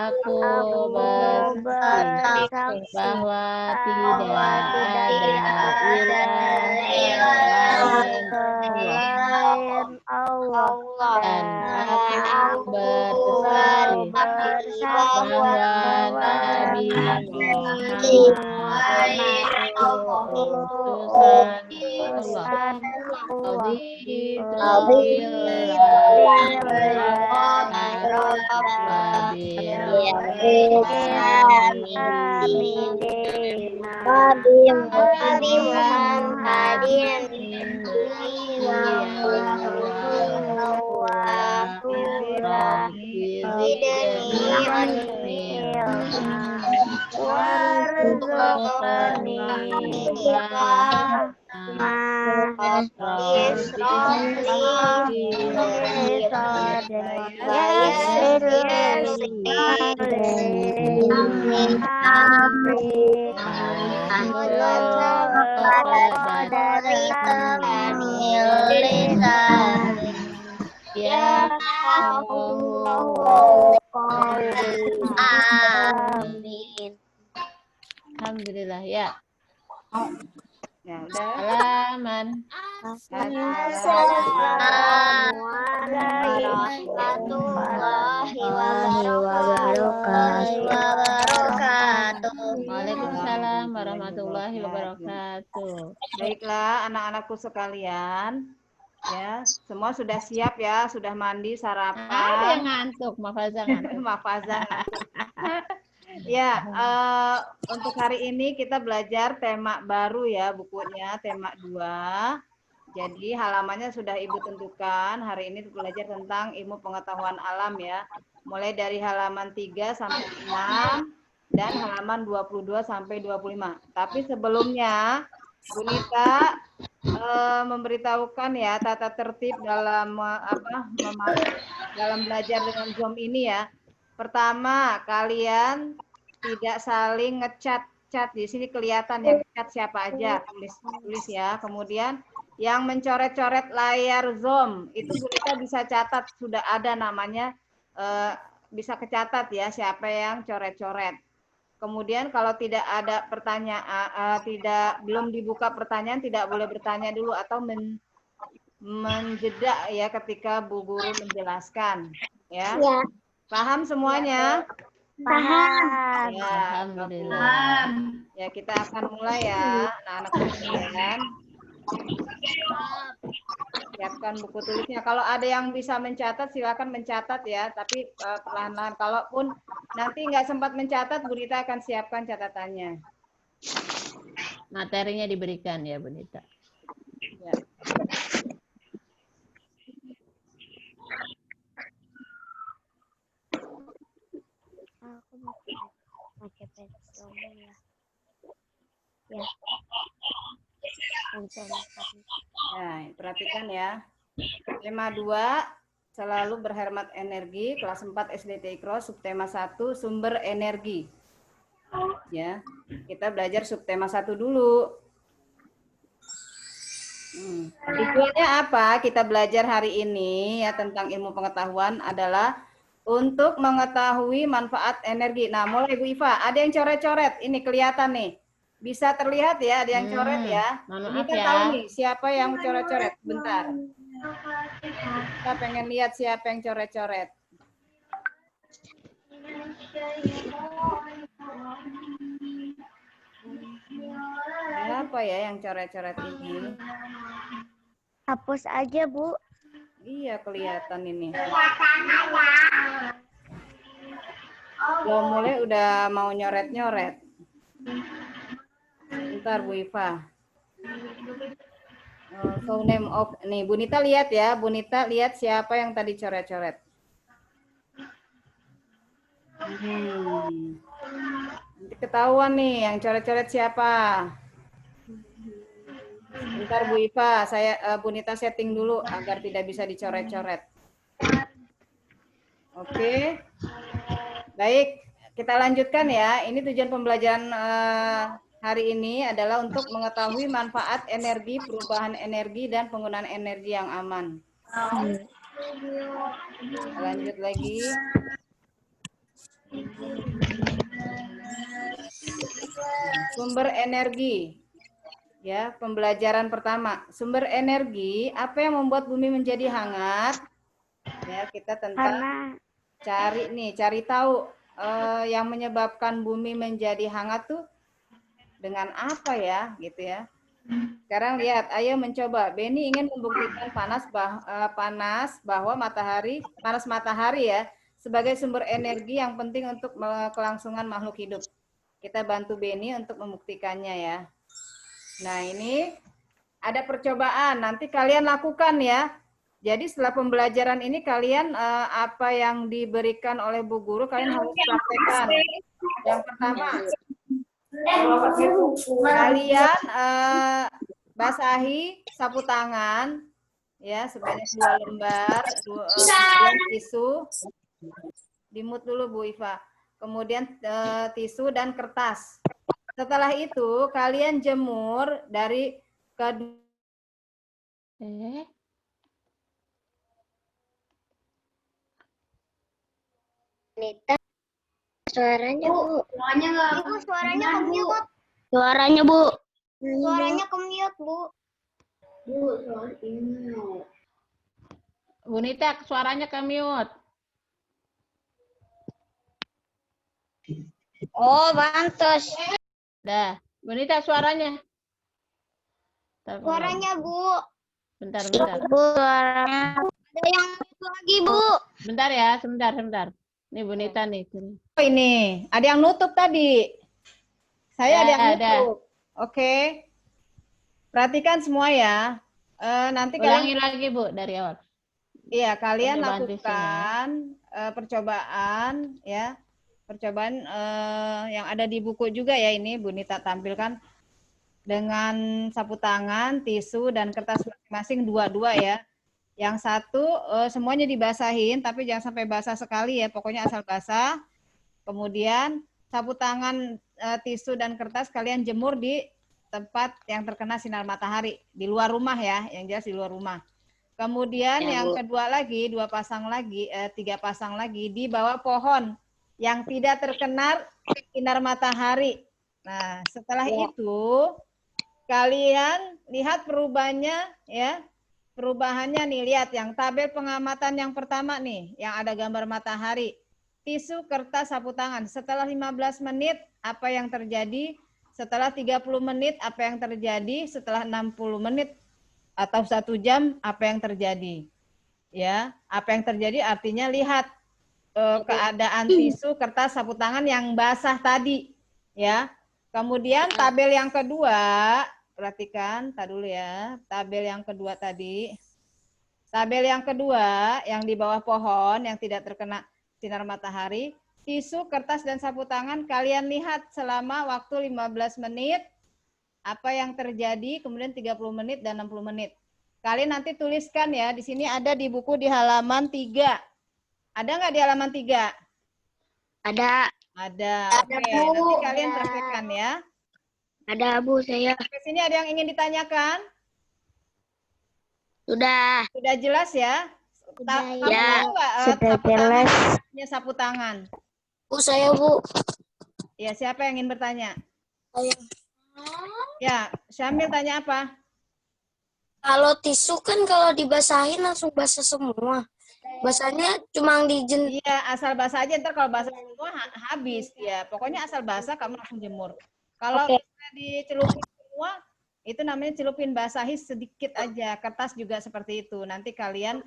Aku bersaksi bahwa tidak ada ilah selain Allah. Dan aku bersaksi bahwa Nabi Muhammad utusan Alhamdulillah ya. Ya udah. Halaman. Assalamualaikum warahmatullahi wabarakatuh. Waalaikumsalam warahmatullahi wabarakatuh. Baiklah anak-anakku sekalian, ya semua sudah siap ya, sudah mandi, sarapan. Ada yang ngantuk, Mafaza ngantuk. Mafaza ngantuk. Ya, untuk hari ini kita belajar tema baru ya, bukunya tema 2. Jadi halamannya sudah Ibu tentukan. Hari ini belajar tentang ilmu pengetahuan alam ya. Mulai dari halaman 3 sampai 6 dan halaman 22 sampai 25. Tapi sebelumnya Bu Nita memberitahukan ya tata tertib dalam dalam belajar dengan Zoom ini ya. Pertama, kalian tidak saling ngecat. Di sini kelihatan yang ngecat siapa aja, tulis ya. Kemudian yang mencoret-coret layar Zoom itu kita bisa catat, sudah ada namanya, bisa kecatat ya siapa yang coret-coret. Kemudian kalau tidak ada pertanyaan, belum dibuka pertanyaan, tidak boleh bertanya dulu atau menjeda ya ketika Bu Guru menjelaskan ya. Paham semuanya? Paham. Ya, Alhamdulillah. Ya, kita akan mulai ya, anak-anak sekalian. Siapkan buku tulisnya. Kalau ada yang bisa mencatat, silakan mencatat ya. Tapi perlahan-lahan. Kalaupun nanti nggak sempat mencatat, Bu Nita akan siapkan catatannya. Materinya diberikan ya, Bu Nita. Ya. Aku pakai pensel ya. Ya. Nah, perhatikan ya. Tema 2, selalu berhemat energi, kelas 4 SDT Ikro, subtema 1, sumber energi. Ya, kita belajar subtema 1 dulu. Tujuannya apa? Kita belajar hari ini ya tentang ilmu pengetahuan adalah untuk mengetahui manfaat energi. Nah, mulai Bu Iva, ada yang coret-coret. Ini kelihatan nih. Bisa terlihat ya, ada yang coret ya. Kita tahu nih siapa yang coret-coret. Bentar. Kita pengen lihat siapa yang coret-coret. Siapa ya yang coret-coret ini? Hapus aja, Bu. Iya, kelihatan ini. Belum mulai udah mau nyoret-nyoret. Bentar Bu Iva. So name of nih Bu Nita lihat ya, Bu Nita lihat siapa yang tadi coret-coret. Nanti ketahuan nih yang coret-coret siapa. Bentar Bu Iva, Bu Nita setting dulu agar tidak bisa dicoret-coret. Oke. Baik, kita lanjutkan ya. Ini tujuan pembelajaran hari ini adalah untuk mengetahui manfaat energi, perubahan energi, dan penggunaan energi yang aman. Lanjut lagi. Sumber energi. Ya, pembelajaran pertama. Sumber energi, apa yang membuat bumi menjadi hangat? Ya, kita tentang cari tahu yang menyebabkan bumi menjadi hangat tuh dengan apa ya, gitu ya. Sekarang lihat, ayo mencoba. Beni ingin membuktikan panas bahwa panas matahari ya, sebagai sumber energi yang penting untuk kelangsungan makhluk hidup. Kita bantu Beni untuk membuktikannya ya. Nah, ini ada percobaan. Nanti kalian lakukan ya. Jadi setelah pembelajaran ini kalian apa yang diberikan oleh Bu Guru kalian harus praktekkan. Yang pertama, kalian basahi sapu tangan ya sebanyak 2 lembar, kemudian tisu. Dimut dulu Bu Iva. Kemudian tisu dan kertas. Setelah itu kalian jemur dari kedua. Nita, suaranya Bu. Suaranya nggak. Ibu, suaranya ke-mute. Suaranya Bu. Suaranya ke-mute, Bu. Bu, suaranya. Bu Nita, suaranya ke mute. Oh, pantes. Dah, Bu Nita suaranya. Suaranya, Bu. Bentar. Bu, suaranya. Ada yang itu lagi, Bu. Bentar ya, sebentar. Nih Bu Nita nih. Oh, ini, ada yang nutup tadi. Saya ada yang nutup. Oke. Perhatikan semua ya. Nanti Ulangi lagi Bu dari awal. Iya, kalian Percobaan lakukan percobaan ya. Percobaan yang ada di buku juga ya, ini Bu Nita tampilkan dengan sapu tangan, tisu dan kertas masing-masing 2-2 ya. Yang satu semuanya dibasahin tapi jangan sampai basah sekali ya, pokoknya asal basah. Kemudian sapu tangan, tisu dan kertas kalian jemur di tempat yang terkena sinar matahari, di luar rumah ya, yang jelas di luar rumah. Kemudian Ya, yang Bu. kedua lagi, 3 pasang lagi di bawah pohon yang tidak terkena sinar matahari. Nah, setelah itu kalian lihat perubahannya ya. Perubahannya nih, lihat yang tabel pengamatan yang pertama nih, yang ada gambar matahari. Tisu, kertas, sapu tangan. Setelah 15 menit apa yang terjadi? Setelah 30 menit apa yang terjadi? Setelah 60 menit atau 1 jam apa yang terjadi? Ya, apa yang terjadi artinya lihat keadaan tisu, kertas, sapu tangan yang basah tadi, ya. Kemudian tabel yang kedua, perhatikan, tar dulu ya. Tabel yang kedua tadi. Tabel yang kedua yang di bawah pohon yang tidak terkena sinar matahari, tisu, kertas dan sapu tangan kalian lihat selama waktu 15 menit apa yang terjadi, kemudian 30 menit dan 60 menit. Kalian nanti tuliskan ya, di sini ada di buku di halaman 3. Ada nggak di halaman 3? Ada. Ada. Oke, Bu. nanti kalian praktekkan ya. Ada, Bu, saya. Sampai sini ada yang ingin ditanyakan? Sudah. Sudah jelas ya? Sudah, Kamu ya. tahu nggak Sudah sapu jelas. tangan, sapu tangan? Bu, saya, Bu. Ya, siapa yang ingin bertanya? Saya. Ya, Syamil tanya apa? Kalau tisu kan kalau dibasahin langsung basah semua. Basahnya cuma Iya, asal basah aja, ntar kalau basah semua habis ya. Pokoknya asal basah kamu langsung jemur. Kalau bisa dicelupin semua, itu namanya celupin, basahi sedikit aja. Kertas juga seperti itu. Nanti kalian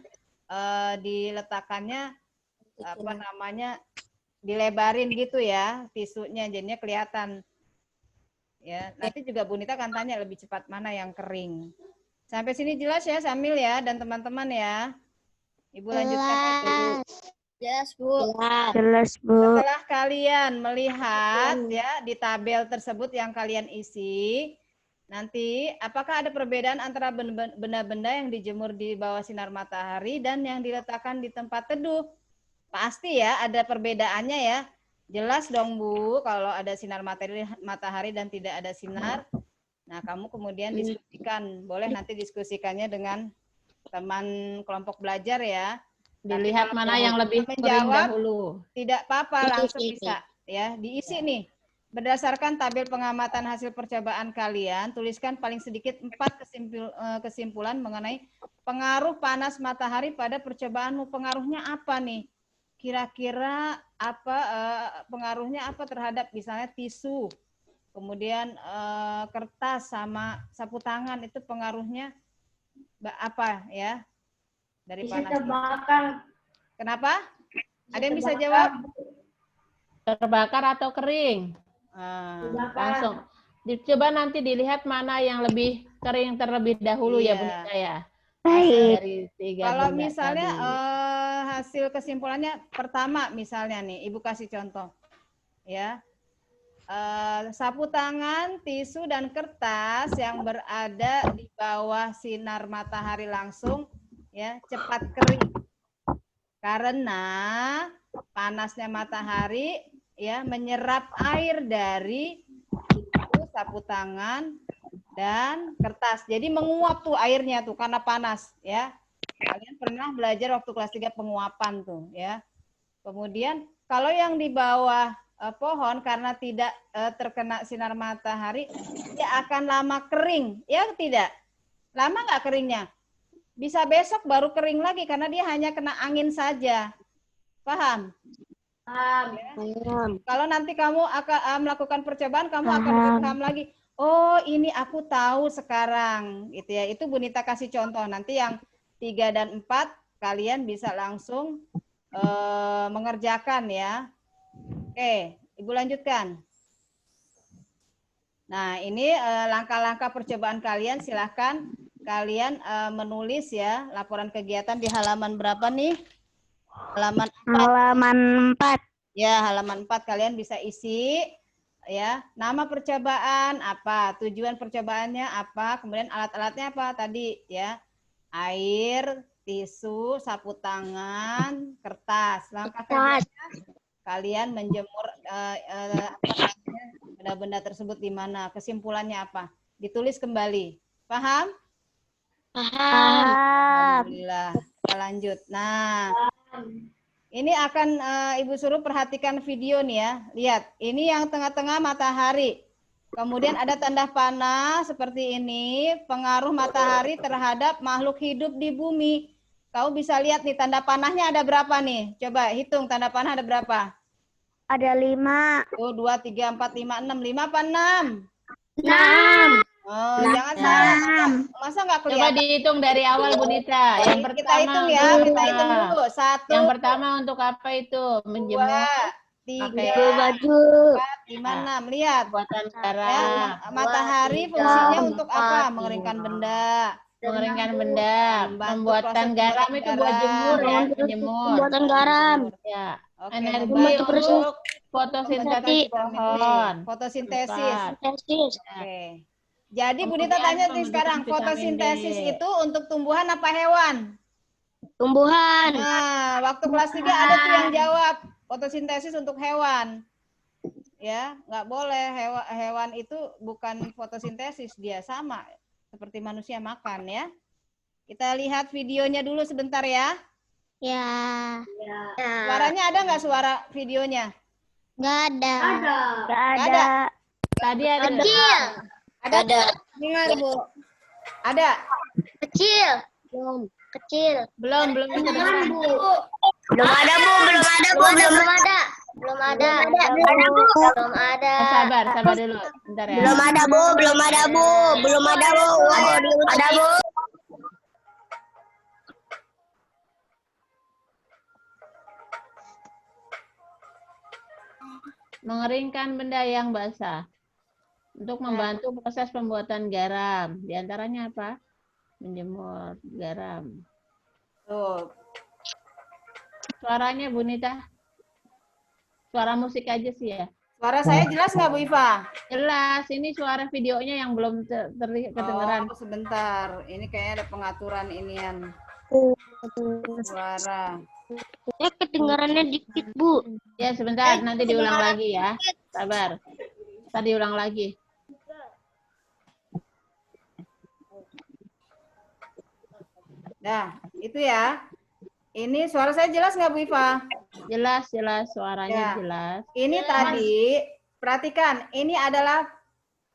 diletakkannya apa namanya, dilebarin gitu ya tisunya, jadinya kelihatan. Ya, nanti juga Bu Nita akan tanya lebih cepat mana yang kering. Sampai sini jelas ya Samil ya dan teman-teman ya. Ibu lanjutkan lagi. Jelas, Bu. Jelas Bu. Setelah kalian melihat ya di tabel tersebut yang kalian isi, nanti apakah ada perbedaan antara benda-benda yang dijemur di bawah sinar matahari dan yang diletakkan di tempat teduh? Pasti ya ada perbedaannya ya. Jelas dong Bu, kalau ada sinar matahari dan tidak ada sinar. Nah, kamu kemudian diskusikan. Boleh nanti diskusikannya dengan teman kelompok belajar ya. Dilihat kalau mana yang lebih kering menjawab, dahulu. Tidak apa-apa, langsung bisa ya. Diisi nih. Berdasarkan tabel pengamatan hasil percobaan kalian, tuliskan paling sedikit 4 kesimpulan mengenai pengaruh panas matahari pada percobaanmu. Pengaruhnya apa nih? Kira-kira apa pengaruhnya apa terhadap misalnya tisu, kemudian kertas sama sapu tangan, itu pengaruhnya apa ya dari panas? Kenapa? Ada yang bisa jawab? Terbakar atau kering? Langsung. Coba nanti dilihat mana yang lebih kering terlebih dahulu ya Bunda ya. Dari 3 Kalau benda misalnya tadi. hasil kesimpulannya pertama misalnya nih, Ibu kasih contoh ya. Sapu tangan, tisu dan kertas yang berada di bawah sinar matahari langsung ya cepat kering. Karena panasnya matahari ya menyerap air dari tisu, sapu tangan dan kertas. Jadi menguap tuh airnya tuh karena panas ya. Kalian pernah belajar waktu kelas 3 penguapan tuh ya. Kemudian kalau yang di bawah pohon karena tidak terkena sinar matahari, dia akan lama kering, ya tidak? Lama nggak keringnya? Bisa besok baru kering lagi karena dia hanya kena angin saja. Paham? Paham. Kalau nanti kamu akan melakukan percobaan, kamu akan paham lagi. Oh, ini aku tahu sekarang, gitu ya. Itu Bu Nita kasih contoh. Nanti yang 3 dan 4 kalian bisa langsung mengerjakan ya. Oke, Ibu lanjutkan. Nah, ini langkah-langkah percobaan kalian. Silahkan kalian menulis ya laporan kegiatan di halaman berapa nih? Halaman 4. Halaman 4. Ya, halaman 4 kalian bisa isi ya. Nama percobaan apa? Tujuan percobaannya apa? Kemudian alat-alatnya apa tadi ya? Air, tisu, sapu tangan, kertas. Langkah kegiatannya kalian menjemur benda-benda tersebut di mana? Kesimpulannya apa? Ditulis kembali. Paham? Paham. Alhamdulillah. Kita lanjut. Nah, ini akan Ibu suruh perhatikan video nih ya. Lihat, ini yang tengah-tengah matahari. Kemudian ada tanda panah seperti ini, pengaruh matahari terhadap makhluk hidup di bumi. Kau bisa lihat nih tanda panahnya ada berapa nih? Coba hitung tanda panah ada berapa? Ada 5. 1, 2, 3, 4, 5, 6. 5 apa 6? 6. Oh, jangan salah. Masa nggak Coba kelihatan? dihitung dari awal Bu Nita. Yang Kita pertama hitung ya, untuk kita apa? hitung dulu. 1, Yang pertama untuk apa itu? 2, Menjemur, 3, Baju. 4, 5, 6. Lihat. buatan Ya, garam, matahari 2, 3, fungsinya untuk 4, apa? 5. Mengeringkan benda. mengeringkan benda, Membantu pembuatan proses garam pembuatan itu buat garam. jemur ya, menjemur. Pembuatan garam. Ya, Oke, energi membantu untuk fotosintesis pohon. fotosintesis. Tesis. Oke. Jadi Bu Nita Kemudian tanya nih pembentukan sekarang, vitamin fotosintesis D. itu untuk tumbuhan apa hewan? Tumbuhan. Nah, waktu kelas 3 ada tuh yang jawab, fotosintesis untuk hewan. Ya, nggak boleh, hewan itu bukan fotosintesis, dia sama seperti manusia makan ya. Kita lihat videonya dulu sebentar ya. Ya. Suaranya ada nggak suara videonya? Nggak ada. Nggak Nggak ada. Tadi ada. Ada. Dengar Bu. Ada. Kecil. Kecil. Belum kedengeran. Belum ada, Bu. Belum ada, Bu. Belum ada. Belum ada. Belum ada. Sabar dulu. Bentar ya. Belum ada, Bu. Belum ada, Bu. Belum ada, Bu. Ada, Bu. Mengeringkan benda yang basah. Untuk membantu proses pembuatan garam. Di antaranya apa? Menjemur garam. Tuh. Suaranya Bu Nita. Suara musik aja sih ya. Suara saya jelas nggak Bu Iva? Jelas, ini suara videonya yang belum kedengeran. Oh, sebentar. Ini kayaknya ada pengaturan inian. Suara. Ya, kedengarannya dikit, Bu. Ya sebentar, nanti diulang lagi ya. Sabar. Tadi diulang lagi. Nah, itu ya. Ini suara saya jelas nggak Bu Iva? Jelas, suaranya Ya. jelas. Ini tadi, perhatikan, ini adalah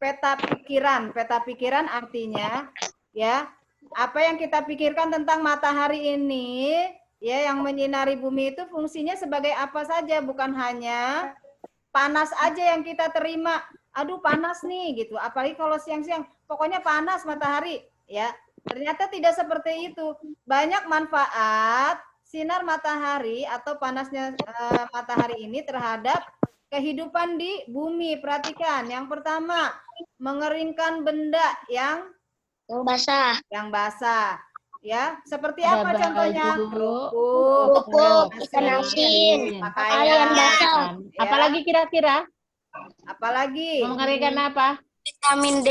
peta pikiran. Peta pikiran artinya, ya, apa yang kita pikirkan tentang matahari ini, ya, yang menyinari bumi itu fungsinya sebagai apa saja, bukan hanya panas aja yang kita terima. Aduh, panas nih, gitu. Apalagi kalau siang-siang, pokoknya panas matahari, ya. Ternyata tidak seperti itu. Banyak manfaat sinar matahari atau panasnya matahari ini terhadap kehidupan di bumi. Perhatikan, yang pertama, mengeringkan benda yang Basah. basah. Ya, seperti Ada apa contohnya? baju, Kerupuk, Ikan asin, pakaian, basah. ya. Apalagi kira-kira? Apalagi? Mengeringkan apa? Vitamin D.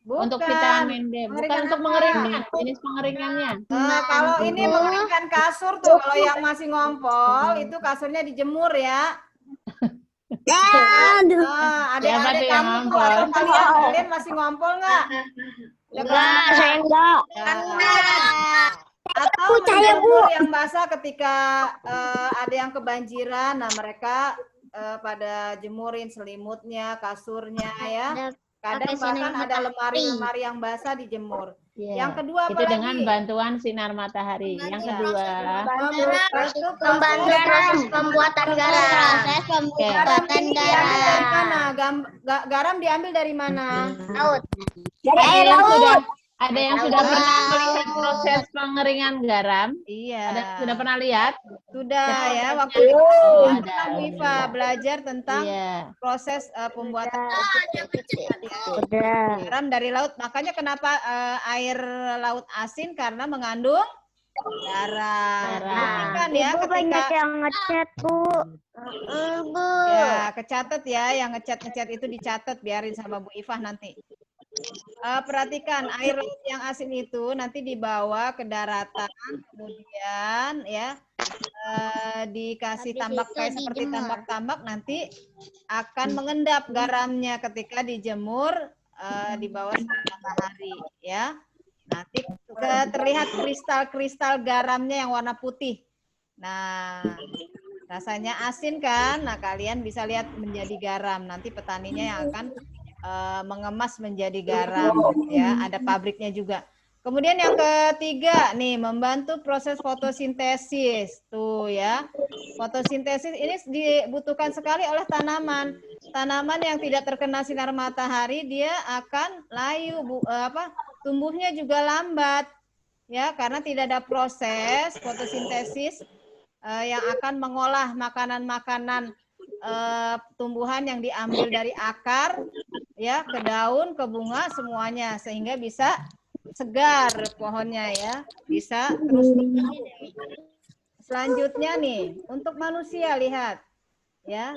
Bukan. Untuk vitamin D, bukan Mengeringkan untuk apa? mengeringkan, jenis pengeringannya. Kalau ini mengeringkan kasur tuh, kalau yang masih ngompol itu kasurnya dijemur ya. Adik-adik tuh yang kamu tuh ngompol? atau kalian masih ngompol nggak? Enggak, saya enggak. Atau menjemur yang basah ketika ada yang kebanjiran, nah mereka pada jemurin selimutnya, kasurnya ya. Kadang bahkan ada lemari-lemari yang basah dijemur. Yeah. Yang kedua apa itu lagi? dengan bantuan sinar matahari. Yang kedua, Membantu proses pembuatan garam. Proses garam pembuatan ini diambil dari garam. mana? Garam diambil dari mana? Laut. Ada yang sudah pernah melihat proses pengeringan garam? Iya. Sudah pernah lihat? Sudah ya, waktu itu ada. Bu Iva belajar tentang Iya. proses pembuatan Udah. garam dari laut. Makanya kenapa air laut asin, karena mengandung garam. Kan ya, Ibu banyak yang ngechat, Bu. Bu. Ya, kecatat ya, yang ngecat itu dicatat, biarin sama Bu Iva nanti. Perhatikan, air laut yang asin itu nanti dibawa ke daratan, kemudian ya dikasih tambak kayak seperti tambak-tambak, nanti akan mengendap garamnya ketika dijemur di bawah sinar matahari ya. Nanti terlihat kristal-kristal garamnya yang warna putih. Nah, rasanya asin kan? Nah, kalian bisa lihat menjadi garam. Nanti petaninya yang akan mengemas menjadi garam ya, ada pabriknya juga. Kemudian yang ketiga nih, membantu proses fotosintesis tuh ya. Fotosintesis ini dibutuhkan sekali oleh tanaman. Tanaman yang tidak terkena sinar matahari dia akan layu, tumbuhnya juga lambat ya, karena tidak ada proses fotosintesis yang akan mengolah makanan-makanan tumbuhan yang diambil dari akar ya ke daun, ke bunga, semuanya, sehingga bisa segar pohonnya ya, bisa terus. Selanjutnya nih, untuk manusia lihat ya,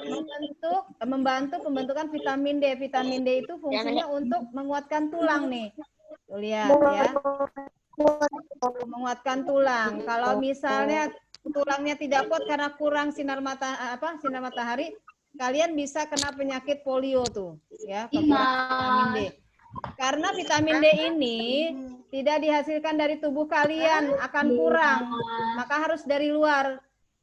membantu pembentukan vitamin D. Vitamin D itu fungsinya untuk menguatkan tulang nih. Tuh, lihat ya. Menguatkan tulang. Kalau misalnya tulangnya tidak kuat karena kurang sinar matahari, kalian bisa kena penyakit polio tuh ya, kekurangan vitamin D. Karena vitamin D ini tidak dihasilkan dari tubuh kalian, akan kurang, maka harus dari luar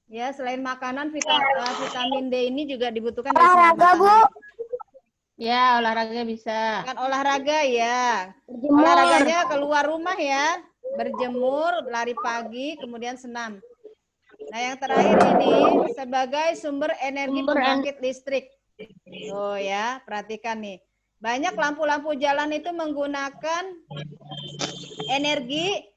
ya. Selain makanan, vitamin D ini juga dibutuhkan dari sinar matahari. Ya, olahraga bisa. Kan olahraga ya, olahraganya keluar rumah ya, berjemur, lari pagi, kemudian senam. Nah, yang terakhir ini sebagai sumber energi pembangkit listrik. Oh ya, perhatikan nih. Banyak lampu-lampu jalan itu menggunakan energi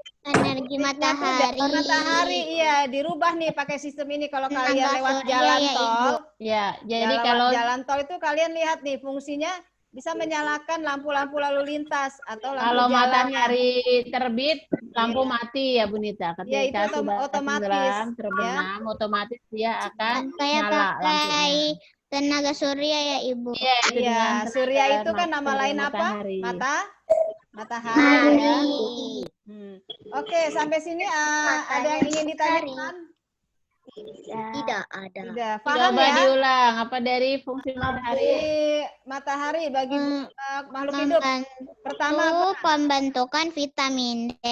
matahari. Matahari, iya, dirubah nih pakai sistem ini kalau kalian lewat jalan tol. Ya, jadi kalau jalan tol itu kalian lihat nih fungsinya bisa menyalakan lampu-lampu lalu lintas atau lampu kalau jalannya. matahari terbit, lampu mati ya Bu Nita. Ketika ya, itu sudah otomatis terbenam, ya. Otomatis dia akan kayak nyala pakai tenaga surya ya Ibu. Iya, surya itu kan nama lain apa? Matahari ya. Oke, sampai sini ada yang ingin ditanyakan? Tidak ada. Tidak. Paham Coba ya? diulang apa dari fungsi matahari? Matahari bagi makhluk hidup. Pertama Itu apa? pembentukan vitamin D.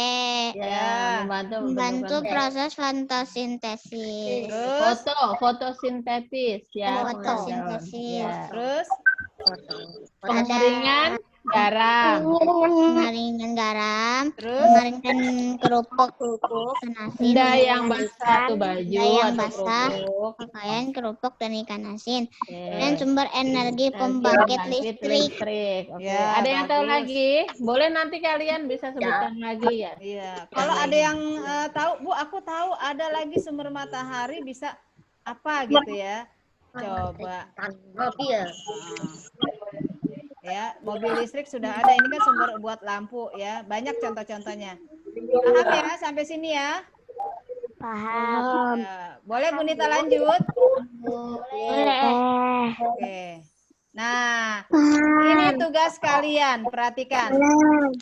Ya, Membantu membantu proses fotosintesis. Terus, fotosintesis ya, teman-teman. Fotosintesis. Ya. terus, Pengeringan garam. Pengeringan garam, terus, mengeringkan kerupuk ikan asin, Benda yang basah atau baju benda yang atau basah, kerupuk. pakaian, kerupuk, dan ikan asin. Oke. Dan sumber energi pembangkit listrik. Oke. Ya, Ada yang tahu bagus. lagi? Boleh nanti kalian bisa sebutkan lagi ya. Iya. Kalau ada yang tahu, Bu, aku tahu ada lagi sumber matahari bisa apa gitu ya. Coba. Ya, mobil listrik sudah ada. Ini kan sumber buat lampu ya. Banyak contoh-contohnya. Paham ya sampai sini ya? Paham. Ya, boleh Bu Nita lanjut? Boleh. Oke. Nah, ini tugas kalian. Perhatikan.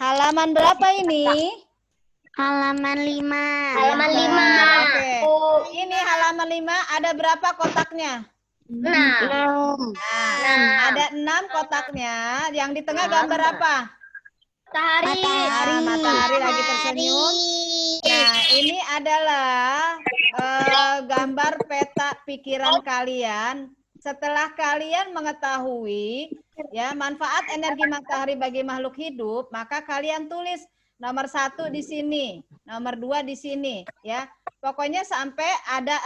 Halaman berapa ini? Halaman 5. Oke. Ini halaman 5 ada berapa kotaknya? Nah, ada 6 kotaknya. Yang di tengah gambar apa? Matahari lagi tersenyum. Nah, ini adalah gambar peta pikiran kalian. Setelah kalian mengetahui ya manfaat energi matahari bagi makhluk hidup, maka kalian tulis nomor 1 di sini, nomor 2 di sini, ya. Pokoknya sampai ada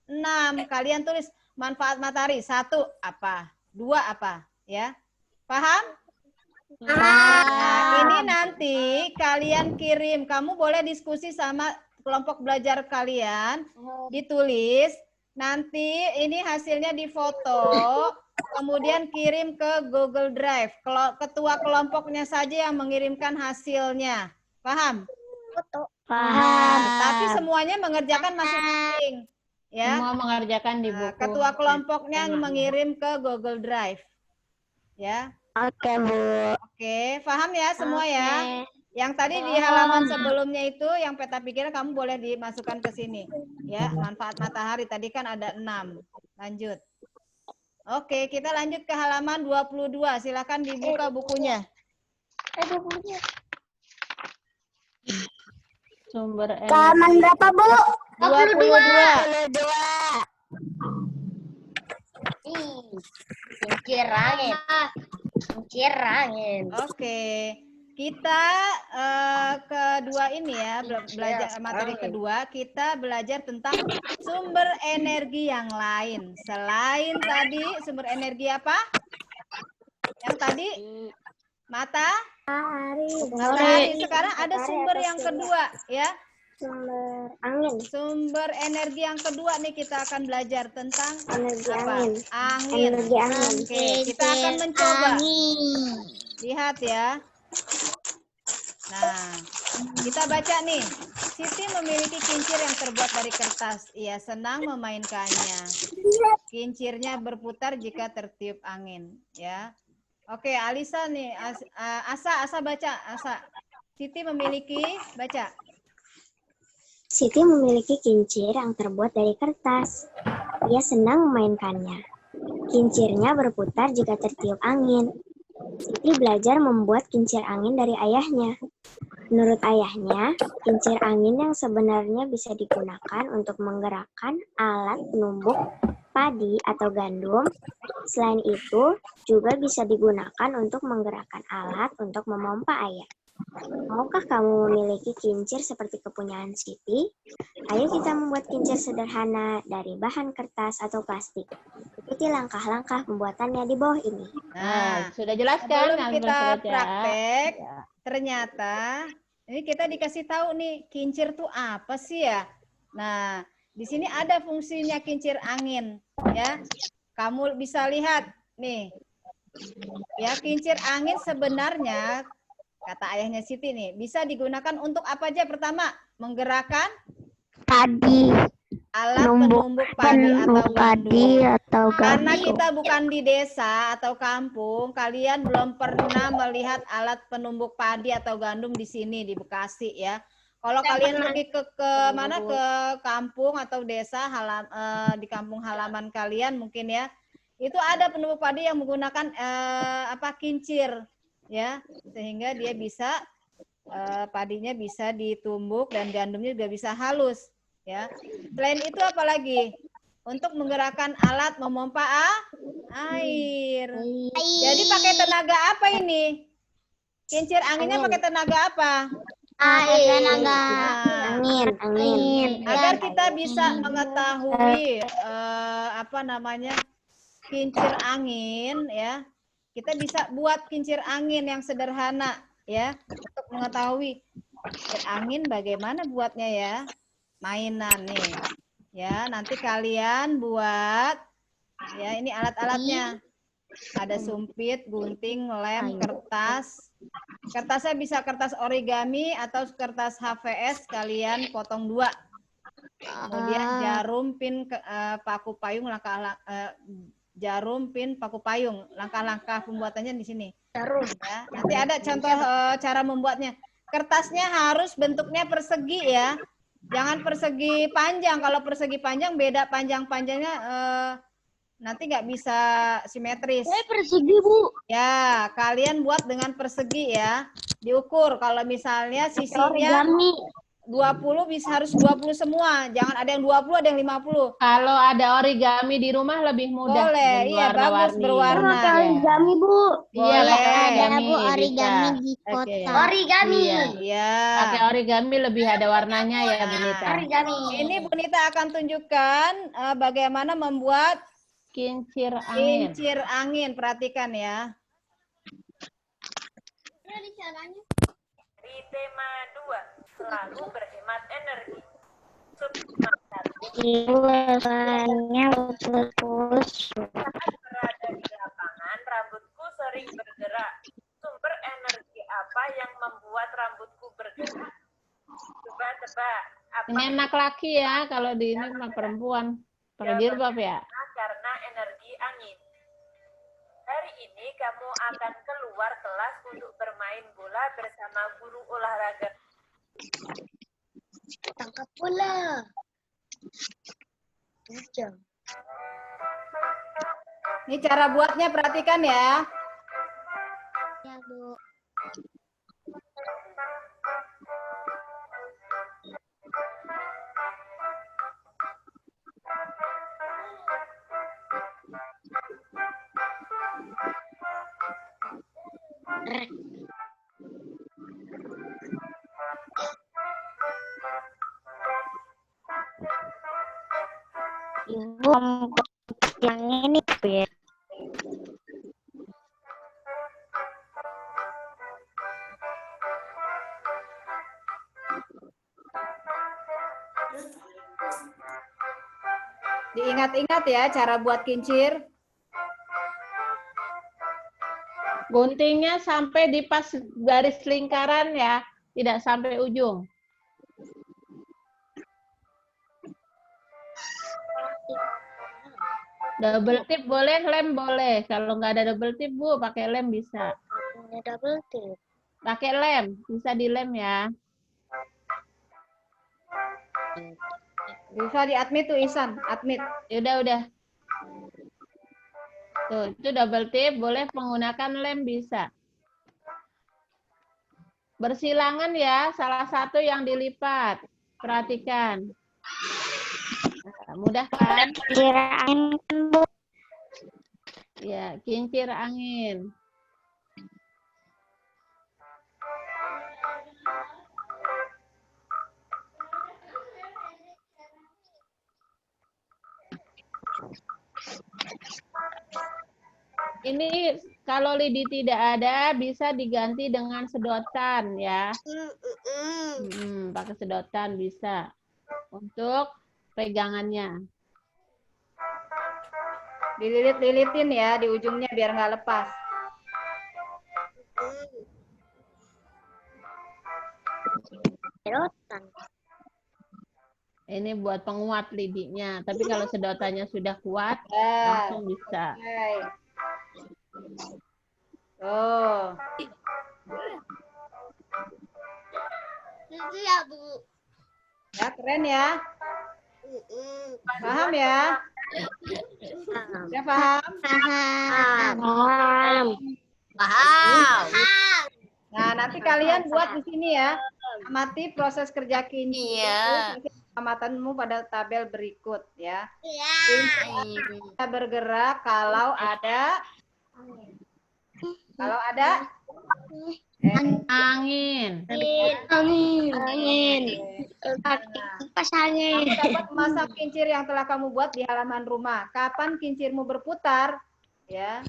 6. Kalian tulis manfaat matahari. 1 apa? 2 apa? Ya. Paham? Nah, ini nanti kalian kirim. Kamu boleh diskusi sama kelompok belajar kalian, ditulis. Nanti ini hasilnya difoto, kemudian kirim ke Google Drive. Ketua kelompoknya saja yang mengirimkan hasilnya. Paham? Paham. Tapi semuanya mengerjakan masing-masing. Ya. Semua mengerjakan di Nah, buku. ketua kelompoknya mengirim ke Google Drive. Ya. Oke, Bu. Oke, paham ya semua ya? Yang tadi di halaman sebelumnya itu yang peta pikiran kamu boleh dimasukkan ke sini. Ya, manfaat matahari tadi kan ada 6. Lanjut. Oke, kita lanjut ke halaman 22. Silakan dibuka bukunya. Sumber Halaman energi. berapa, Bu? 22. Kincir angin. Oke. Kita kedua ini ya, belajar materi kedua, kita belajar tentang sumber energi yang lain. Selain tadi sumber energi apa? Yang tadi matahari. Sekarang ada sumber yang kedua ya. Sumber angin. Sumber energi yang kedua nih kita akan belajar tentang Energi apa? angin. Angin. Energi angin. Oke, kita akan mencoba. Angin. Lihat ya. Nah, kita baca nih. Siti memiliki kincir yang terbuat dari kertas. Ia senang memainkannya. Kincirnya berputar jika tertiup angin, ya. Oke, Alisa nih, Asa baca, Asa. Siti memiliki, baca. Siti memiliki kincir yang terbuat dari kertas. Ia senang memainkannya. Kincirnya berputar jika tertiup angin. Siti belajar membuat kincir angin dari ayahnya. Menurut ayahnya, kincir angin yang sebenarnya bisa digunakan untuk menggerakkan alat penumbuk padi atau gandum. Selain itu, juga bisa digunakan untuk menggerakkan alat untuk memompa air. Maukah kamu memiliki kincir seperti kepunyaan Siti? Ayo kita membuat kincir sederhana dari bahan kertas atau plastik. Ikuti langkah-langkah pembuatannya di bawah ini. Nah, sudah jelas kan? sebelum kita praktek, ternyata ini kita dikasih tahu nih kincir tuh apa sih ya? Nah, di sini ada fungsinya kincir angin, ya. Kamu bisa lihat nih, ya kincir angin sebenarnya kata ayahnya Siti nih bisa digunakan untuk apa aja? Pertama, menggerakkan Padi. alat penumbuk padi atau gandum. Karena gandum. kita bukan di desa atau kampung, kalian belum pernah melihat alat penumbuk padi atau gandum di sini di Bekasi ya. Kalau kalian pergi ke mana ke kampung atau desa di kampung halaman kalian mungkin ya, itu ada penumbuk padi yang menggunakan kincir. ya, sehingga dia bisa padinya bisa ditumbuk dan gandumnya juga bisa halus, ya. Selain itu apalagi? Untuk menggerakkan alat memompa air. Jadi pakai tenaga apa ini? Kincir anginnya pakai tenaga apa? Tenaga Nah, Angin. agar kita bisa mengetahui apa namanya kincir angin, ya, kita bisa buat kincir angin yang sederhana, ya, untuk mengetahui kincir angin bagaimana buatnya, ya. Mainan nih, ya, nanti kalian buat, ya, ini alat-alatnya. Ada sumpit, gunting, lem, kertas. Kertasnya bisa kertas origami atau kertas HVS, kalian potong 2. Kemudian jarum, pin, paku payung, jarum, pin, paku payung. Langkah-langkah pembuatannya di sini. Jarum. Ya. Nanti ada contoh cara membuatnya. Kertasnya harus bentuknya persegi, ya. Jangan persegi panjang. Kalau persegi panjang beda panjang-panjangnya nanti nggak bisa simetris. persegi, Bu. Ya, kalian buat dengan persegi, ya. Diukur kalau misalnya sisinya 20 bisa harus 20 semua. Jangan ada yang 20, ada yang 50. Kalau ada origami di rumah lebih mudah. Boleh, dengan iya, bagus warna-warni. berwarna. Iya. Origami, Bu. Iya, Boleh. pakai Ada, origami. Bu, origami bisa. di Oke. kota. Origami. Iya. Iya. Pakai origami lebih ada warnanya ya, Bunita. Origami. Ini Bunita akan tunjukkan bagaimana membuat Kincir angin. kincir angin. Perhatikan, ya. Di tema 2, selalu berhemat energi. Subtema 1, Suaranya putus. saat berada di lapangan, rambutku sering bergerak. Sumber energi apa yang membuat rambutku bergerak? Coba tebak. Apa? Ini anak laki ya, kalau di ini mah perempuan. Pakai jilbab ya. Karena energi angin. Hari ini kamu akan keluar kelas untuk bermain bola bersama guru olahraga. Tangkap bola. Ini cara buatnya, perhatikan, ya. Ya, Bu. Ibu yang ini, Bu, ya. Diingat-ingat, ya, cara buat kincir. Guntingnya sampai di pas garis lingkaran ya, tidak sampai ujung. Double tip boleh, lem boleh. Kalau nggak ada double tip, Bu, pakai lem bisa. Ini double tip. Pakai lem, bisa dilem ya. Bisa di-admit tuh, Ihsan. Admit. Udah. Tuh, itu double tip, boleh menggunakan lem bisa. Bersilangan ya, salah satu yang dilipat. Perhatikan. Nah, mudah kan? Kirain, Bu. Ya, kincir angin. Ini kalau lidi tidak ada bisa diganti dengan sedotan ya. Pakai sedotan bisa untuk pegangannya. Dililit-lilitin, ya, di ujungnya biar nggak lepas. Sedotan. Ini buat penguat lidinya. Tapi kalau sedotannya sudah kuat, Ya. langsung bisa. Oke. Oh. Itu ya, Bu. Ya, keren ya. Paham ya? Ya, paham? Paham. Paham. nanti kalian buat di sini ya. Amati proses kerja kincir. Iya. Amatanmu pada tabel berikut ya. Iya. Kita bergerak kalau ada Angin. Angin. Pas angin. kamu dapat memasak kincir yang telah kamu buat di halaman rumah. Kapan kincirmu berputar? Ya.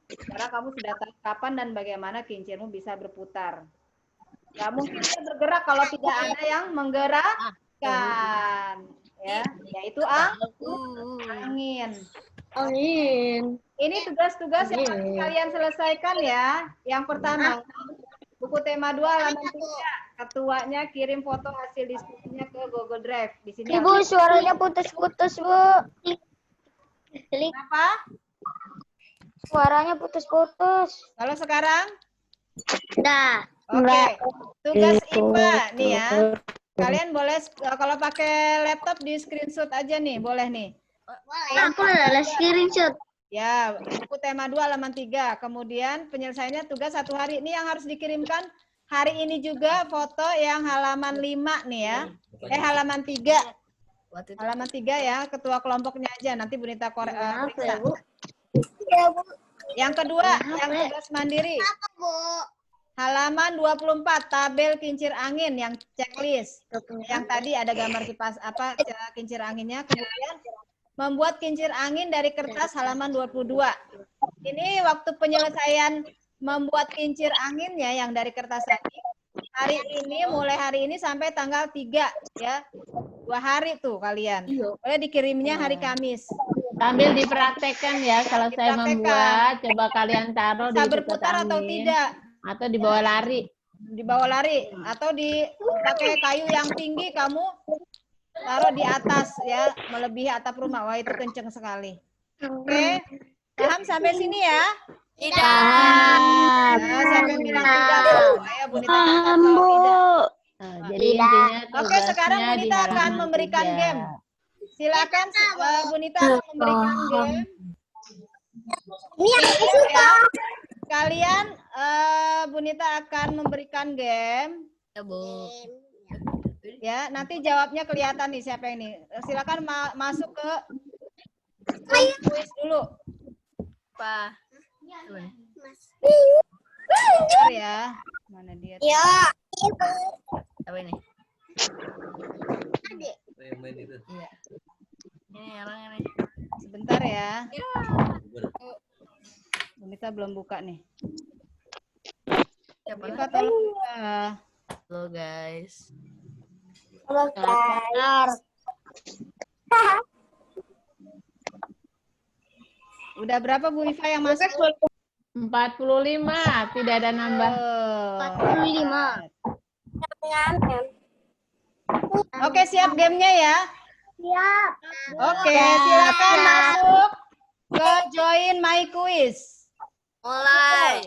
Karena kamu sudah tahu kapan dan bagaimana kincirmu bisa berputar. Nggak mungkin dia bergerak kalau tidak ada yang menggerakkan. Ya, yaitu angin. Angin. Ini tugas-tugas yang harus kalian selesaikan ya. Yang pertama, buku tema 2 halaman 3. Ketuanya kirim foto hasil diskusinya ke Google Drive. Di sini Ibu, suaranya putus-putus, Bu. apa? Suaranya putus-putus. Kalau sekarang? Dah. Oke. Tugas IPA nih ya. Kalian boleh kalau pakai laptop di screenshot aja nih, boleh nih. Aku adalah screenshot. Ya, buku tema 2 halaman 3. Kemudian penyelesaiannya tugas 1 hari. Ini yang harus dikirimkan hari ini juga foto yang halaman 5 nih ya. Halaman 3. Halaman 3 ya, ketua kelompoknya aja. Nanti Bu Nita periksa. Yang kedua, yang tugas mandiri. Halaman 24, tabel kincir angin yang checklist. Yang tadi ada gambar kipas kincir anginnya. Kemudian membuat kincir angin dari kertas halaman 22. Ini waktu penyelesaian membuat kincir anginnya yang dari kertas tadi. Hari ini, mulai hari ini sampai tanggal 3 ya. 2 hari tuh kalian. Boleh dikirimnya hari Kamis. Sambil dipraktekkan ya kalau saya membuat, coba kalian taruh di Bisa dekat berputar atau angin, tidak. atau di bawah lari. Di bawah lari atau pakai kayu yang tinggi kamu taruh di atas ya, melebihi atap rumah. Wah, itu kenceng sekali. Oke. Paham sampai sini ya? Tidak. Nah, siapa yang bilang tidak tuh? Ayo Bu Nita catat kalau tidak. Nah, jadi intinya Oke, sekarang Bu tugasnya di Nita akan halaman memberikan 3. game. Silakan Bu Nita akan memberikan game. Ya. Kalian Bu Nita akan memberikan game. Ya, Bu. Ya, nanti jawabnya kelihatan nih siapa yang ini. Silakan masuk ke kuis dulu. Apa? Bentar ya. Mana dia? Ya. Apa ini? Iya. Ini orang ini. Sebentar ya. Bonita belum buka nih. Bonita tolong buka. Halo guys. Udah berapa Bu Iva yang masuk? 45, tidak ada nambah. 45. Oke, siap gamenya ya? Siap. Oke, silakan masuk ke join my quiz. Mulai.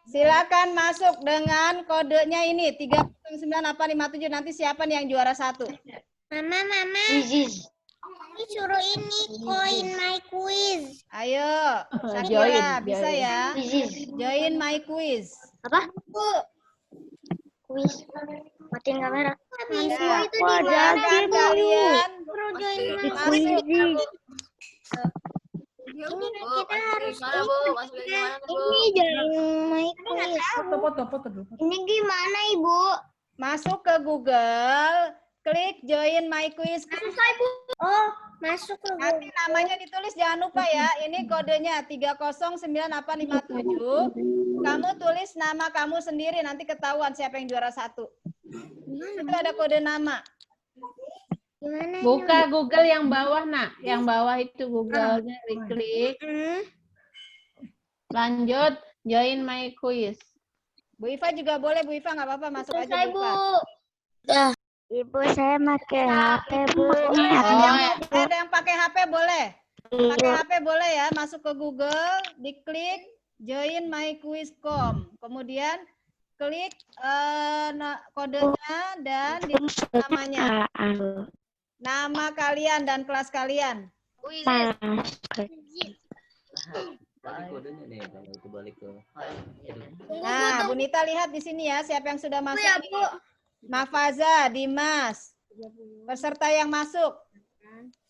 Silakan masuk dengan kodenya ini 309857. Nanti siapa nih yang juara 1? Mama. Ini suruh ini koin my quiz. Ayo, Join, Sakira, bisa join. ya? Join my quiz. Apa? Quiz. Matiin kamera. Ya. Itu di mana? Silakan kalian Suruh join my masuk. Ini kita harus Mana, Bu? Masukin ke mana, Bu? ini join my quiz. Ini gimana, Ibu? Masuk ke Google, klik join my quiz. Oh, masuk ke Nanti namanya ditulis, jangan lupa ya. Ini kodenya 309857. Kamu tulis nama kamu sendiri, nanti ketahuan siapa yang juara 1. Itu ada kode nama. Gimana? Buka Google yang bawah, Nak. Yang bawah itu Google-nya diklik. Lanjut, join my quiz. Bu Iva juga boleh, Bu Iva nggak apa-apa, masuk aja Bu Iva. Ibu, saya pakai HP, Bu. Ada yang pakai HP boleh. Pakai HP boleh ya, masuk ke Google, diklik join my quiz.com. Kemudian klik kodenya dan ditulis namanya. Nama kalian dan kelas kalian. kodenya nih kalau itu balik ke. Nah, Bu Nita lihat di sini ya, siapa yang sudah masuk? Ya, Bu. Mafaza, Dimas. Peserta yang masuk.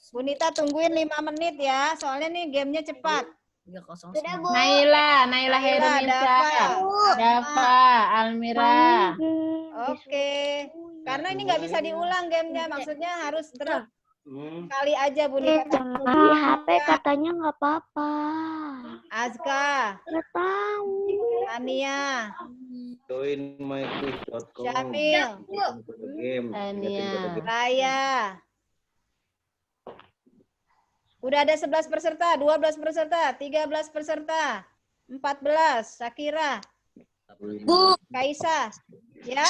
Bu Nita tungguin 5 menit ya, soalnya nih gamenya cepat. Sudah, Bu. Naila Naila, Herunisa, Dafa, Almira. Oke. Karena ini nggak bisa diulang gamenya, maksudnya harus terus kali aja Bu Nita. Di HP katanya nggak apa-apa. Azka, Nggak tahu. Tania, Join myquiz.com. Syamil, Game. Tania. Raya. Udah ada 11 peserta, 12 peserta, 13 peserta, 14, Syakira, Bu, Kaisa. Ya,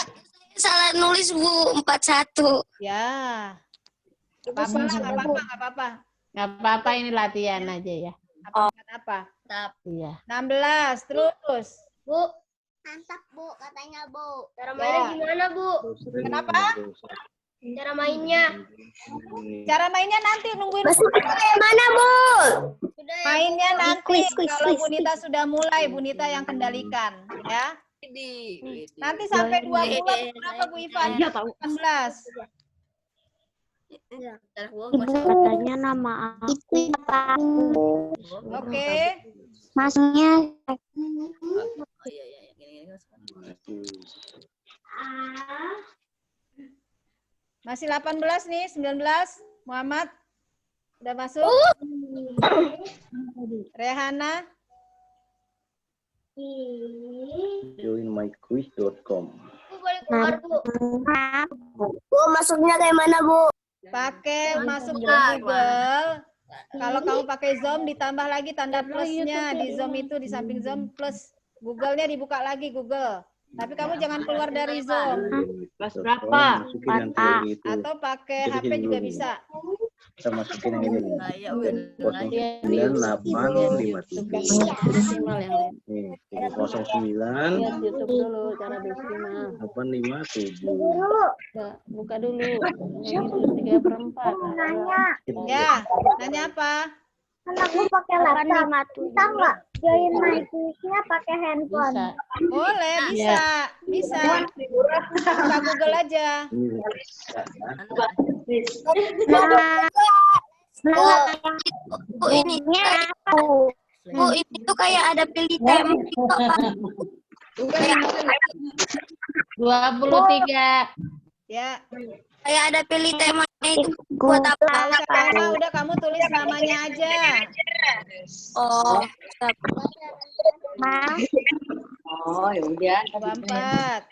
salah nulis Bu, 41. ya. Nggak apa-apa. Nggak apa-apa, ini latihan aja ya. Apa? Iya. 16, terus. Bu. Mantap, Bu, katanya, Bu. Ya. Cara mainnya gimana, Bu? Kenapa? Cara mainnya. Cara mainnya nanti nungguin. Kayak mana Bu? Sudah ya, Mainnya nanti Quiz, kalau Bu Nita sudah mulai, Bu Nita yang kendalikan, ya. Nanti sampai 20 berapa Bu Ivan? 18. Ibu katanya nama aku apa? Oke. Masuknya Masih 18 nih, 19. Muhammad udah masuk. Rehana, Join myquiz.com. Bu, boleh keluar, Bu. Bu, masuknya kayak mana Bu? pakai masuk ke Google. Kalau kamu pakai Zoom ditambah lagi tanda plusnya di Zoom itu, di samping Zoom plus Google-nya dibuka lagi Google. Tapi kamu jangan keluar dari Zoom. Kelas berapa? Atau pakai HP juga bisa. Kita masukin yang ini. Iya, 098553. Desimal yang lain. Nih, 309 Lihat YouTube dulu cara desimal. 857. Nggak, buka dulu. Yang itu 3/4. Ya, nanya apa? Kan aku pakai laptop. Bisa nggak join MyQuiz-nya pakai handphone? Bisa. Boleh, bisa. Buka Google aja. Bu, ini Bu, ini tuh kayak ada pilih tema gitu, Pak. 23. Ya. Kayak ada pilih temanya itu buat apa? Nggak usah tema, udah kamu tulis namanya aja. Oh, siap. Oh, ya udah. 24.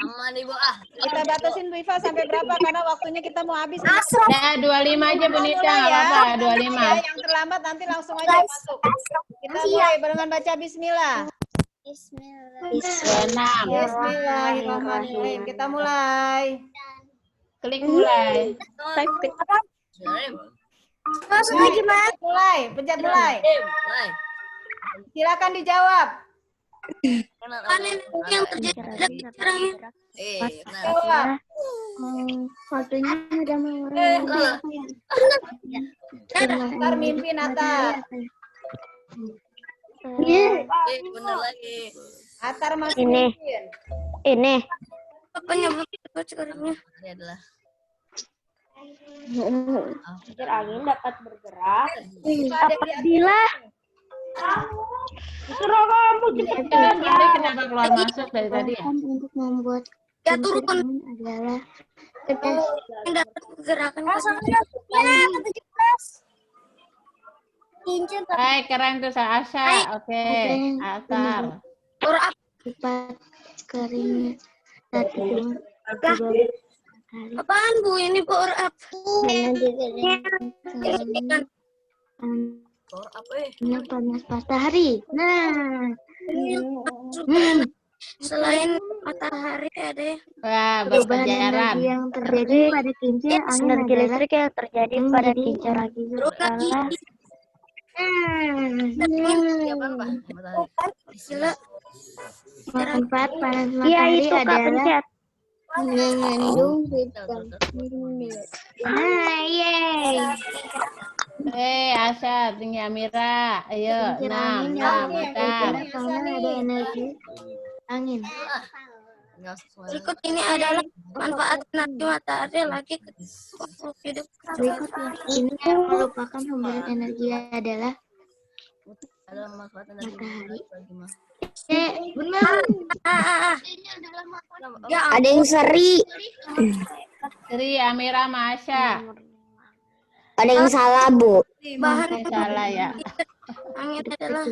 Aman Ibu ah. Kita batasin Bu Iva sampai berapa karena waktunya kita mau habis. Nah, 25 aja Bu Nita, nggak apa-apa, 25. Ya, yang terlambat nanti langsung aja masuk. Kita mulai dengan baca bismillah. Bismillahirrahmanirrahim. Kita mulai. Klik mulai. Maksudnya gimana? Mulai, pencet mulai. Silakan dijawab. Panen yang terjadi sekarang ini. Jawab. waktunya udah mau Natar mimpi Natar. Bener lagi. Atar masih Ini. mimpin. ini Apa nyebut sekarangnya? Ini adalah Kincir angin dapat bergerak. apabila Tadi kenapa keluar masuk dari tadi ya? untuk membuat Ya turun adalah yang dapat gerakan. Hai, keren tuh Asya. Oke, Atar. Power up. cepat keringnya satu Apaan Bu? Ini power up. power up panas matahari. Nah, Selain matahari ada ya. Wah, perubahan berkejaran. energi yang terjadi pada kincir angin energi listrik yang terjadi pada kincir angin adalah Siapa Pak? Matahari. Gila. tempat panas matahari adalah Mengandung Asad, tinggi Amira. Ayo, 6, Matar. karena ada energi angin. Berikut ini adalah manfaat energi matahari lagi ke makhluk hidup. Berikut ini yang merupakan sumber energi adalah matahari. Benar. Ya, Ada yang seri. Sri, Amira, Masya. Ada yang salah, Bu. bahan Salah ya. angin adalah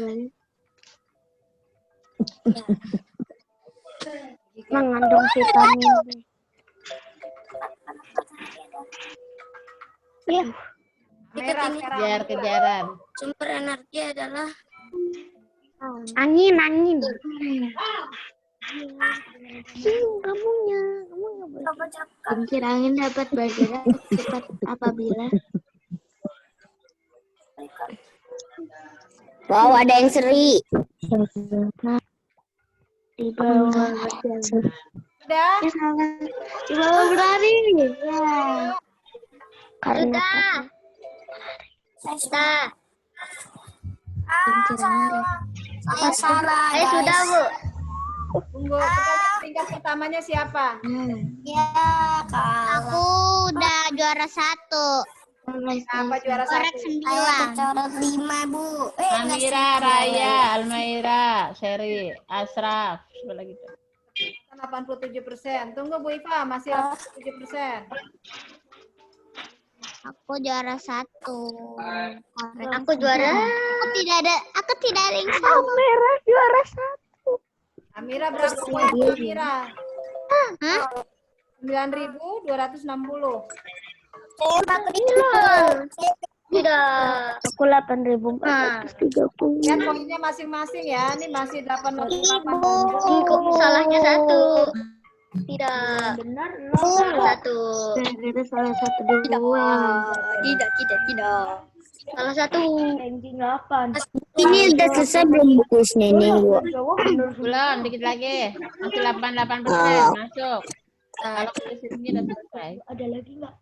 Mengandung vitamin B. Ya, berikut ini Kejar kejaran. sumber energi adalah angin. Kamunya kincir angin dapat bergerak cepat apabila Wow, ada yang seri. di bawah berjalan. Udah? Di bawah berlari. Ya. Karena kincir angin. saya salah. Sudah, Bu. Tunggu, kita lihat tingkat pertamanya siapa? Ya, Aku udah juara 1. Apa juara Korek satu? 9. coret 5, Bu. Amira, Raya, Almaira, Seri, Asraf. Coba lagi tuh. 87%. Tunggu Bu Iva, masih 87%. Aku juara 1. Aku juara. Aku tidak ada yang sama. Merah juara 1. Amira berapa poin Amira? 9.260. Tidak. Aku 8.430. Lihat poinnya masing-masing ya. Ini masih 88. Salahnya 1. Tidak. Benar. 1. Itu salah 1 dulu. Tidak. Salah 1. Ranking 8. Ini udah selesai belum bukunya ini, Bu? Belum, dikit lagi. Masih 88%. Masuk. Kalau ini udah selesai. Ada lagi nggak?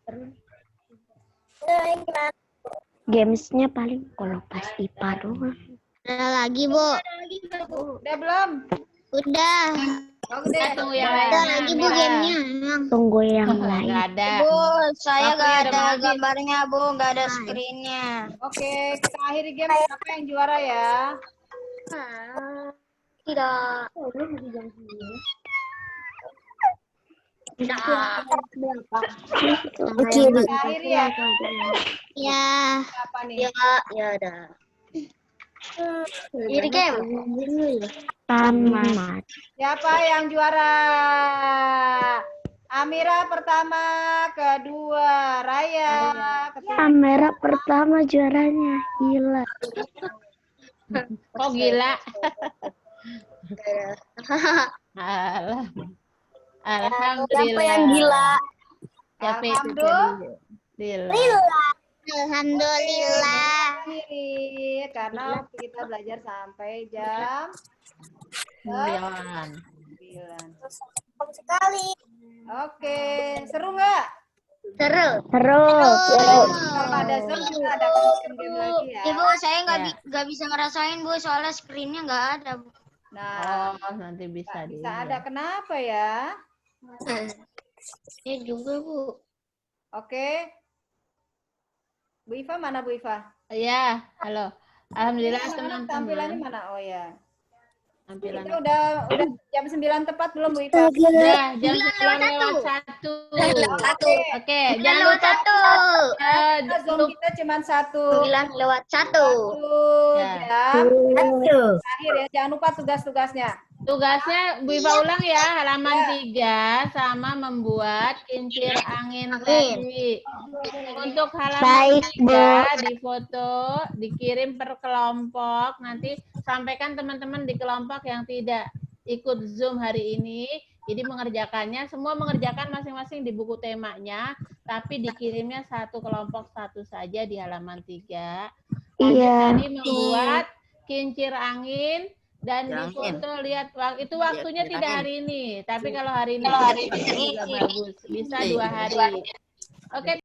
Gamesnya paling kalau pas IPA doang. Ada lagi, Bu. Udah belum? Udah. Oke Kita deh. tunggu yang Ada lainnya. lagi, Bu, Amira. gamenya. Tunggu yang lain. Nggak ada. Saya Waktunya nggak udah ada mau habis. gambarnya, Bu, nggak ada screen-nya. Oke, kita akhiri game. Siapa yang juara ya? Tidak. Oke, Bu. Kita akhiri ya. Ya. Apa nih? Ya udah. Jadi game. Tamat. Siapa yang juara? Amira pertama, kedua Raya, ketiga Kamera pertama juaranya. Gila. Kok gila? Alah. Alhamdulillah. Siapa yang gila? Siapa itu Alhamdulillah. Gila. Alhamdulillah. Akhiri, karena waktu kita belajar sampai jam 9. 9. Sekali. Oke, seru nggak? Seru. Kalau ada Zoom kita ada game lagi ya. Ibu, saya Ya. nggak bisa ngerasain, Bu, soalnya screen-nya nggak ada, Bu. Nah, Oh, nanti bisa bisa ada. Kenapa ya? Ya juga, Bu. Oke. Bu Iva mana Bu Iva? Ya, halo. Alhamdulillah Tampilannya teman-teman. mana? Oh ya. Tampilan. Kita udah jam 9 tepat belum Bu Iva? Udah, jam 9:01. Oke, jangan lupa Kita Zoom kita cuma 1 9:01. Ya. jam. Akhir ya, jangan lupa tugas-tugasnya. Tugasnya Bu Iva ulang ya, halaman 3 sama membuat kincir angin tadi. Untuk halaman 3 difoto, dikirim per kelompok, nanti sampaikan teman-teman di kelompok yang tidak ikut Zoom hari ini. Jadi mengerjakannya, semua mengerjakan masing-masing di buku temanya, tapi dikirimnya satu kelompok satu saja di halaman 3. Tadi membuat kincir angin dan di foto lihat itu waktunya tidak hari ini, tapi kalau hari ini juga bagus, bisa 2 hari. Oke.